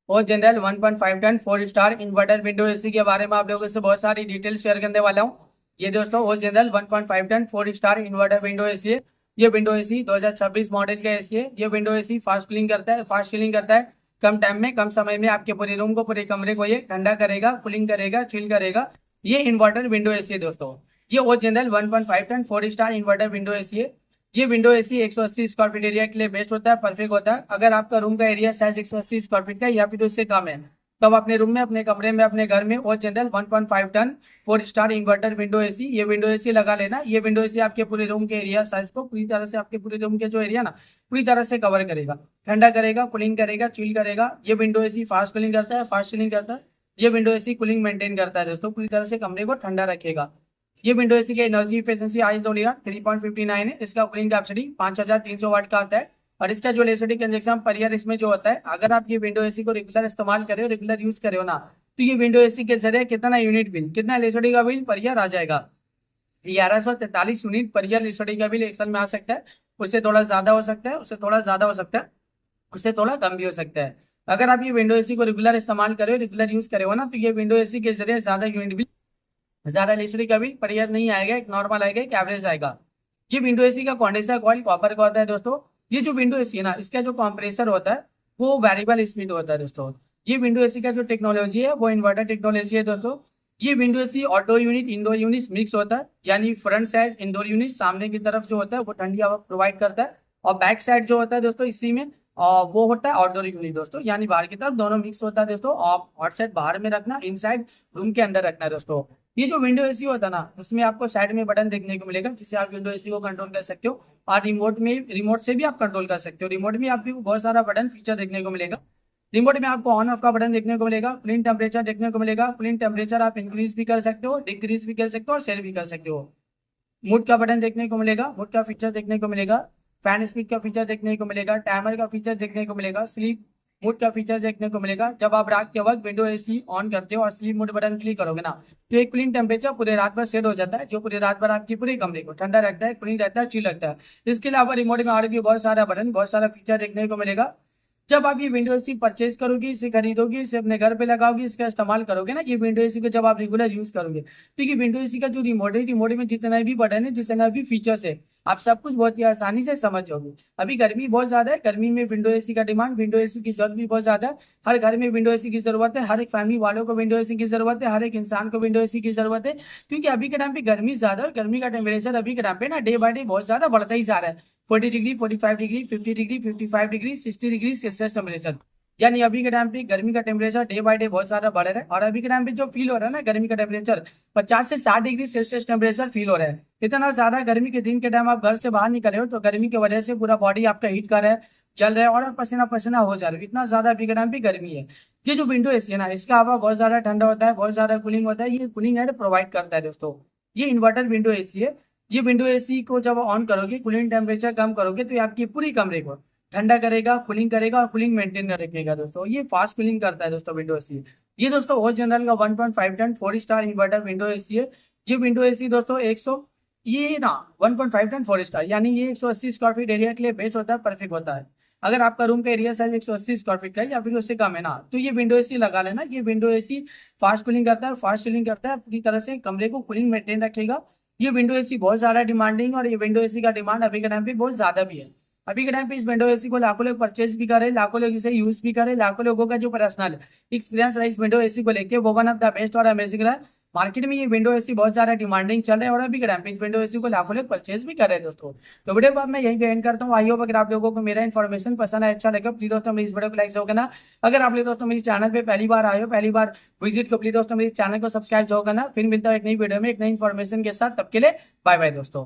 और General 1.5 ton 4 star inverter window AC के बारे में आप लोगों से बहुत सारी डिटेल शेयर करने वाला हूँ। ये दोस्तों और General 1.5 ton 4 star inverter window AC है। ये विंडो एसी 2026 मॉडल का एसी है। ये विंडो एसी फास्ट कूलिंग करता है, फास्ट चिलिंग करता है। कम टाइम में, कम समय में आपके पूरे रूम को, पूरे कमरे को ये ठंडा करेगा, कूलिंग करेगा, चिल करेगा। ये इन्वर्टर विंडो एसी है दोस्तों। ये और General 1.5 ton 4 star inverter window AC है। ये window AC 180 square feet area के लिए बेस्ट होता है, परफेक्ट होता है। अगर आपका रूम का एरिया साइज 180 स्क्वायर फीट का है या फिर उससे कम है, तब अपने रूम में, अपने कमरे में, अपने घर में और General 1.5 ton 4 star inverter window AC, ये विंडो एसी लगा लेना। ये विंडो एसी आपके पूरे रूम के एरिया साइज को पूरी तरह से, आपके पूरे रूम के जो एरिया ना, पूरी तरह से कवर करेगा, ठंडा करेगा, कूलिंग करेगा, चिल करेगा। ये विंडो एसी फास्ट कूलिंग करता है, फास्ट चिलिंग करता है। ये विंडो एसी कूलिंग मेंटेन करता है दोस्तों, पूरी तरह से कमरे को ठंडा रखेगा। ये विंडो एसी की एनर्जी एफिशिएंसी आज जोड़िएगा 3.59 है। इसका कूलिंग कैपेसिटी 5300 वाट का आता है। और इसका जो इलेक्ट्रिसिटी कंजप्शन पर ईयर इसमें जो होता है, अगर आप ये विंडो एसी को रेगुलर इस्तेमाल करे हो, रेगुलर यूज करे हो ना, तो ये विंडो एसी के जरिए कितना यूनिट बिल, कितना इलेक्ट्रिसिटी का बिल पर ईयर आ जाएगा? 1143 यूनिट पर ईयर इलेक्ट्रिसिटी का बिल एक साल में आ सकता है। उससे थोड़ा ज्यादा हो सकता है, उससे थोड़ा ज्यादा हो सकता है, उससे थोड़ा कम भी हो सकता है। अगर आप ये विंडो एसी को रेगुलर इस्तेमाल करे हो, रेगुलर यूज करे हो ना, तो ये विंडो एसी के जरिए ज्यादा यूनिट बिल, ज्यादा इलेक्ट्रिसिटी का बिल पर ईयर नहीं आएगा, एक नॉर्मल आएगा, एक एवरेज आएगा। ये विंडो एसी का कंडेंसर कॉइल कॉपर का होता है दोस्तों। ये जो विंडो एसी है ना, इसका जो कंप्रेसर होता है वो वेरिएबल स्पीड होता है दोस्तों। ये विंडो एसी का जो टेक्नोलॉजी है वो इन्वर्टर टेक्नोलॉजी है दोस्तों। ये window AC outdoor unit, indoor unit mix होता है, यानी फ्रंट साइड इंडोर यूनिट सामने की तरफ जो होता है वो ठंडी हवा प्रोवाइड करता है, और बैक साइड जो होता है दोस्तों इसी में वो होता है आउटडोर यूनिट दोस्तों, यानी बाहर की तरफ दोनों मिक्स होता है दोस्तों। आप आउटसाइड बाहर में रखना, इनसाइड रूम के अंदर रखना है दोस्तों। ये जो विंडो एसी होता है ना, इसमें आपको साइड में बटन देखने को मिलेगा, जिससे आप विंडो एसी को कंट्रोल कर सकते हो। और रिमोट से भी आप कंट्रोल कर सकते हो। रिमोट में आपको बहुत सारा बटन फीचर देखने को मिलेगा। रिमोट में आपको ऑन ऑफ का बटन देखने को मिलेगा, कूलिंग टेम्परेचर देखने को मिलेगा। कूलिंग टेम्परेचर आप इंक्रीज भी कर सकते हो, डिक्रीज भी कर सकते हो और सेट भी कर सकते हो। मूड का बटन देखने को मिलेगा, मूड का फीचर देखने को मिलेगा। फैन स्पीड का फीचर देखने को मिलेगा, टाइमर का फीचर देखने को मिलेगा, स्लीप मोड का फीचर देखने को मिलेगा। जब आप रात के वक्त विंडो एसी ऑन करते हो और स्लीप मोड बटन क्लिक करोगे ना, तो एक कूलिंग टेम्परेचर पूरे रात भर सेट हो जाता है, जो पूरे रात भर आपकी पूरे कमरे को ठंडा रखता है, कूलिंग रहता है, चिल रखता है। इसके अलावा रिमोट में और भी बहुत सारा बटन, बहुत सारा फीचर देखने को मिलेगा। जब आप ये विंडो एसी परचेज करोगे, इसे खरीदोगे, इसे अपने घर पे लगाओगे, इसका इस्तेमाल करोगे ना, ये विंडो एसी को जब आप रेगुलर यूज करोगे, तो ये विंडो एसी का जो रिमोट है, रिमोट में जितना भी बटन है, जितना भी फीचर्स है, आप सब कुछ बहुत ही आसानी से समझ जाओगे। अभी गर्मी बहुत ज्यादा है, गर्मी में विंडो एसी का डिमांड, विंडो एसी की जरूरत भी बहुत ज्यादा है। हर घर में विंडो एसी की जरूरत है, हर एक फैमिली वालों को विंडो एसी की जरूरत है, हर एक इंसान को विंडो एसी की जरूरत है। क्योंकि अभी के टाइम पे गर्मी ज्यादा है, और गर्मी का टेम्परेचर अभी के टाइम पे ना डे बाय डे बहुत ज्यादा बढ़ता ही जा रहा है। 40 degree, 45 degree, 50 degree, 55 degree, 60 degree Celsius temperature, यानी अभी के टाइम पे गर्मी का टेम्परेचर डे बाय डे बहुत ज्यादा बढ़ रहा है। और अभी के टाइम पे जो फील हो रहा है ना, गर्मी का टेम्परेचर 50 से 60 डिग्री सेल्सियस टेम्परेचर फील हो रहा है। इतना ज्यादा गर्मी के दिन के टाइम आप घर से बाहर निकले हो, तो गर्मी की वजह से पूरा बॉडी आपका हीट कर रहा है, जल रहा है, और आप पसीना पसीना हो जा रहे हो। इतना ज्यादा अभी के टाइम पे गर्मी है। ये जो विंडो एसी है ना, इसका हवा बहुत ज्यादा ठंडा होता है, बहुत ज्यादा कूलिंग होता है। ये कूलिंग एयर प्रोवाइड करता है दोस्तों। ये इन्वर्टर विंडो एसी है। ये विंडो एसी को जब ऑन करोगे, कूलिंग टेम्परेचर कम करोगे, तो ये आपकी पूरी कमरे को ठंडा करेगा, कूलिंग करेगा, और कूलिंग मेंटेन कर रखेगा दोस्तों। ये फास्ट कूलिंग करता है दोस्तों विंडो एसी। ये दोस्तों ओस जनरल का 1.5 ton 4 star inverter window AC है। ये विंडो एसी दोस्तों 100, ये ना 1.5 टन 4 स्टार, यानी ये 180 स्क्वायर फीट एरिया के लिए बेस्ट होता है, परफेक्ट होता है। अगर आपका रूम का एरिया साइज 180 स्क्वायर फीट का है या फिर उससे कम है ना, तो ये विंडो एसी लगा लेना। ये विंडो एसी फास्ट कूलिंग करता है, फास्ट चिलिंग करता है, पूरी तरह से कमरे को कूलिंग मेंटेन रखेगा। ये विंडो एसी बहुत ज्यादा डिमांडिंग, और ये विंडो एसी का डिमांड अभी के टाइम पे बहुत ज्यादा भी है। अभी के टाइम पे इस विंडो एसी को लाखों लोग परचेज भी करे, लाखों लोग इसे यूज भी करे। लाखों लोगों का जो पर्सनल एक्सपीरियंस रहा इस विंडो एसी को लेके, वो वन ऑफ द बेस्ट और अमेजिंग रहा। मार्केट में ये विंडो एसी बहुत ज्यादा डिमांडिंग चल रहा है, और अभी के टाइम पे इस विंडो एसी को लाखों लोग परचेज भी कर रहे हैं दोस्तों। तो वीडियो को अब मैं यहीं पे एंड करता हूँ। आई होप अगर आप लोगों को मेरा इन्फॉर्मेशन पसंद है, अच्छा लगा, प्लीज दोस्तों मेरी इस वीडियो को लाइक जरूर करना। अगर आप लोग दोस्तों मेरे चैनल पे पहली बार आए हो, पहली बार विजिट को, प्लीज दोस्तों मेरे चैनल को सब्सक्राइब जरूर करना। फिर मिलता है एक नई वीडियो में एक नई इन्फॉर्मेशन के साथ, तब के लिए बाय बाय दोस्तों।